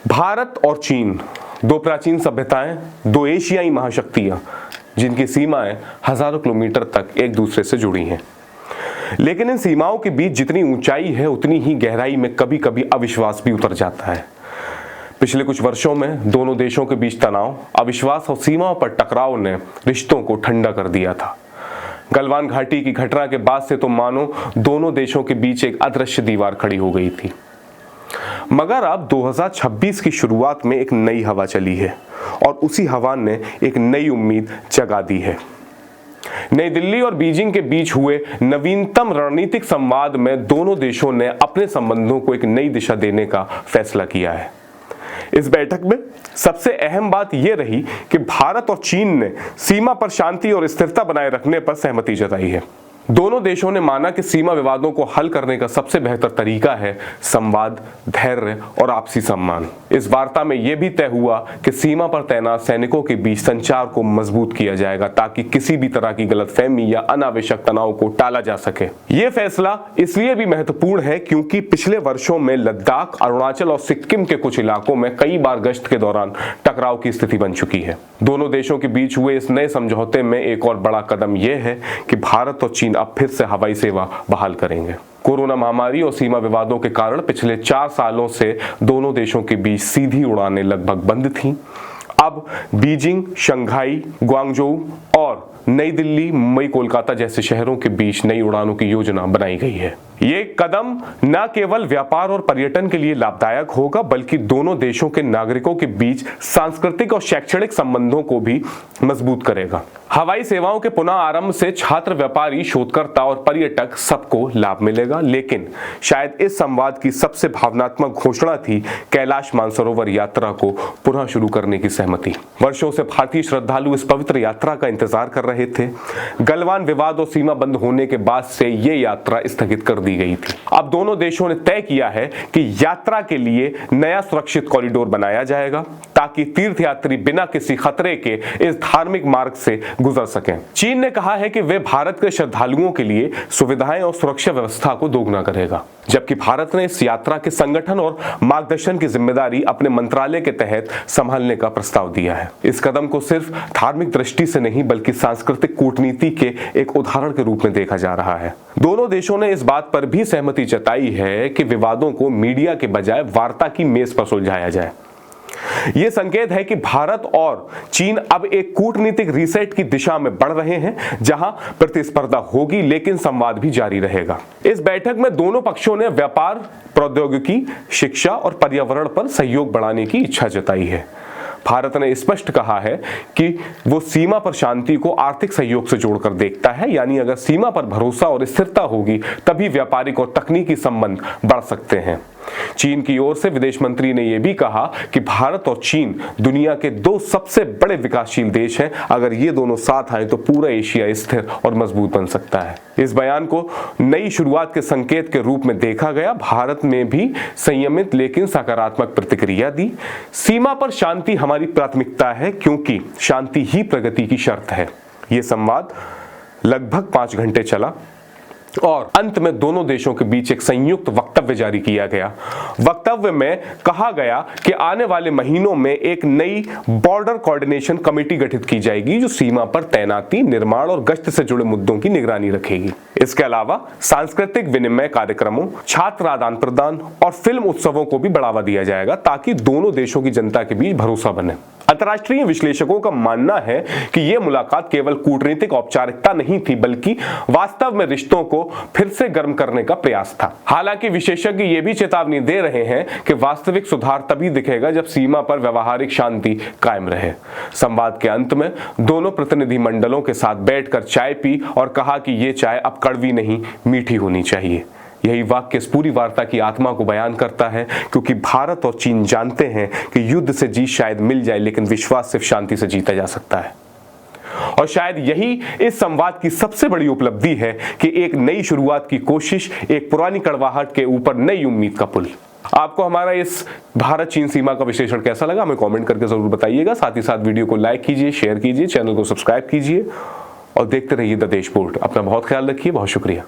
भारत और चीन, दो प्राचीन सभ्यताएं, दो एशियाई महाशक्तियां जिनकी सीमाएं हजारों किलोमीटर तक एक दूसरे से जुड़ी हैं। लेकिन इन सीमाओं के बीच जितनी ऊंचाई है उतनी ही गहराई में कभी कभी अविश्वास भी उतर जाता है। पिछले कुछ वर्षों में दोनों देशों के बीच तनाव, अविश्वास और सीमाओं पर टकराव ने रिश्तों को ठंडा कर दिया था। गलवान घाटी की घटना के बाद से तो मानो दोनों देशों के बीच एक अदृश्य दीवार खड़ी हो गई थी। मगर अब 2026 की शुरुआत में एक नई हवा चली है और उसी हवा ने एक नई उम्मीद जगा दी है। नई दिल्ली और बीजिंग के बीच हुए नवीनतम रणनीतिक संवाद में दोनों देशों ने अपने संबंधों को एक नई दिशा देने का फैसला किया है। इस बैठक में सबसे अहम बात यह रही कि भारत और चीन ने सीमा पर शांति और स्थिरता बनाए रखने पर सहमति जताई है। दोनों देशों ने माना कि सीमा विवादों को हल करने का सबसे बेहतर तरीका है संवाद, धैर्य और आपसी सम्मान। इस वार्ता में यह भी तय हुआ कि सीमा पर तैनात सैनिकों के बीच संचार को मजबूत किया जाएगा ताकि किसी भी तरह की गलतफहमी या अनावश्यक तनाव को टाला जा सके। यह फैसला इसलिए भी महत्वपूर्ण है क्योंकि पिछले वर्षों में लद्दाख, अरुणाचल और सिक्किम के कुछ इलाकों में कई बार गश्त के दौरान टकराव की स्थिति बन चुकी है। दोनों देशों के बीच हुए इस नए समझौते में एक और बड़ा कदम यह है कि भारत और चीन अब फिर से हवाई सेवा बहाल करेंगे। कोरोना महामारी और सीमा विवादों के कारण पिछले 4 सालों से दोनों देशों के बीच सीधी उड़ानें लगभग बंद थीं। अब बीजिंग, शंघाई, ग्वांगझोऊ और नई दिल्ली, मुंबई, कोलकाता जैसे शहरों के बीच नई उड़ानों की योजना बनाई गई है। ये कदम न केवल व्यापार और पर्यटन के लिए लाभदायक होगा बल्कि दोनों देशों के नागरिकों के बीच सांस्कृतिक और शैक्षणिक संबंधों को भी मजबूत करेगा। हवाई सेवाओं के पुनः आरंभ से छात्र, व्यापारी, शोधकर्ता और पर्यटक सबको लाभ मिलेगा। लेकिन शायद इस संवाद की सबसे भावनात्मक घोषणा थी कैलाश मानसरोवर यात्रा को पुनः शुरू करने की सहमति। वर्षों से भारतीय श्रद्धालु इस पवित्र यात्रा का इंतजार कर रहे थे। गलवान विवाद और सीमा बंद होने के बाद से ये यात्रा स्थगित कर दी गई थी। अब दोनों देशों ने तय किया है कि यात्रा के लिए नया सुरक्षित कॉरिडोर बनाया जाएगा ताकि तीर्थयात्री बिना किसी खतरे के इस धार्मिक मार्ग से गुजर सकें। चीन ने कहा है कि वे भारत के श्रद्धालुओं के लिए सुविधाएं और सुरक्षा व्यवस्था को दोगुना करेगा, जबकि भारत ने इस यात्रा के संगठन और मार्गदर्शन की जिम्मेदारी अपने मंत्रालय के तहत संभालने का प्रस्ताव दिया है। इस कदम को सिर्फ धार्मिक दृष्टि से नहीं बल्कि सांस्कृतिक कूटनीति के एक उदाहरण के रूप में देखा जा रहा है। दोनों देशों ने इस बात पर भी सहमति जताई है कि विवादों को मीडिया के बजाय वार्ता की मेज पर सुलझाया जाए। यह संकेत है कि भारत और चीन अब एक कूटनीतिक रीसेट की दिशा में बढ़ रहे हैं जहां प्रतिस्पर्धा होगी लेकिन संवाद भी जारी रहेगा। इस बैठक में दोनों पक्षों ने व्यापार, प्रौद्योगिकी, शिक्षा और पर्यावरण पर सहयोग बढ़ाने की इच्छा जताई है। भारत ने स्पष्ट कहा है कि वो सीमा पर शांति को आर्थिक सहयोग से जोड़कर देखता है, यानी अगर सीमा पर भरोसा और स्थिरता होगी तभी व्यापारिक और तकनीकी संबंध बढ़ सकते हैं। चीन की ओर से विदेश मंत्री ने यह भी कहा कि भारत और चीन दुनिया के 2 सबसे बड़े विकासशील देश हैं। अगर ये दोनों साथ आए तो पूरा एशिया स्थिर और मजबूत बन सकता है। इस बयान को नई शुरुआत के संकेत के रूप में देखा गया। भारत ने भी संयमित लेकिन सकारात्मक प्रतिक्रिया दी। सीमा पर शांति हमारी प्राथमिकता है क्योंकि शांति ही प्रगति की शर्त है। यह संवाद लगभग 5 घंटे चला और अंत में दोनों देशों के बीच एक संयुक्त वक्तव्य जारी किया गया। वक्तव्य में कहा गया कि आने वाले महीनों में एक नई बॉर्डर कोऑर्डिनेशन कमेटी गठित की जाएगी जो सीमा पर तैनाती, निर्माण और गश्त से जुड़े मुद्दों की निगरानी रखेगी। इसके अलावा सांस्कृतिक विनिमय कार्यक्रमों, छात्र आदान प्रदान और फिल्म उत्सवों को भी बढ़ावा दिया जाएगा ताकि दोनों देशों की जनता के बीच भरोसा बने। अंतर्राष्ट्रीय विश्लेषकों का मानना है कि यह मुलाकात केवल कूटनीतिक औपचारिकता नहीं थी बल्कि वास्तव में रिश्तों को फिर से गर्म करने का प्रयास था। हालांकि विशेषज्ञ यह भी चेतावनी दे रहे हैं कि वास्तविक सुधार तभी दिखेगा जब सीमा पर व्यवहारिक शांति कायम रहे। संवाद के अंत में दोनों प्रतिनिधिमंडलों के साथ बैठकर चाय पी और कहा कि यह चाय अब कड़वी नहीं, मीठी होनी चाहिए। यही वाक्य इस पूरी वार्ता की आत्मा को बयान करता है क्योंकि भारत और चीन जानते हैं कि युद्ध से जीत शायद मिल जाए लेकिन विश्वास सिर्फ शांति से जीता जा सकता है। और शायद यही इस संवाद की सबसे बड़ी उपलब्धि है कि एक नई शुरुआत की कोशिश एक पुरानी कड़वाहट के ऊपर नई उम्मीद का पुल। आपको हमारा इस भारत चीन सीमा का विश्लेषण कैसा लगा हमें कमेंट करके जरूर बताइएगा। साथ ही साथ वीडियो को लाइक कीजिए, शेयर कीजिए, चैनल को सब्सक्राइब कीजिए और देखते रहिए द देश पोर्ट। अपना बहुत ख्याल रखिए। बहुत शुक्रिया।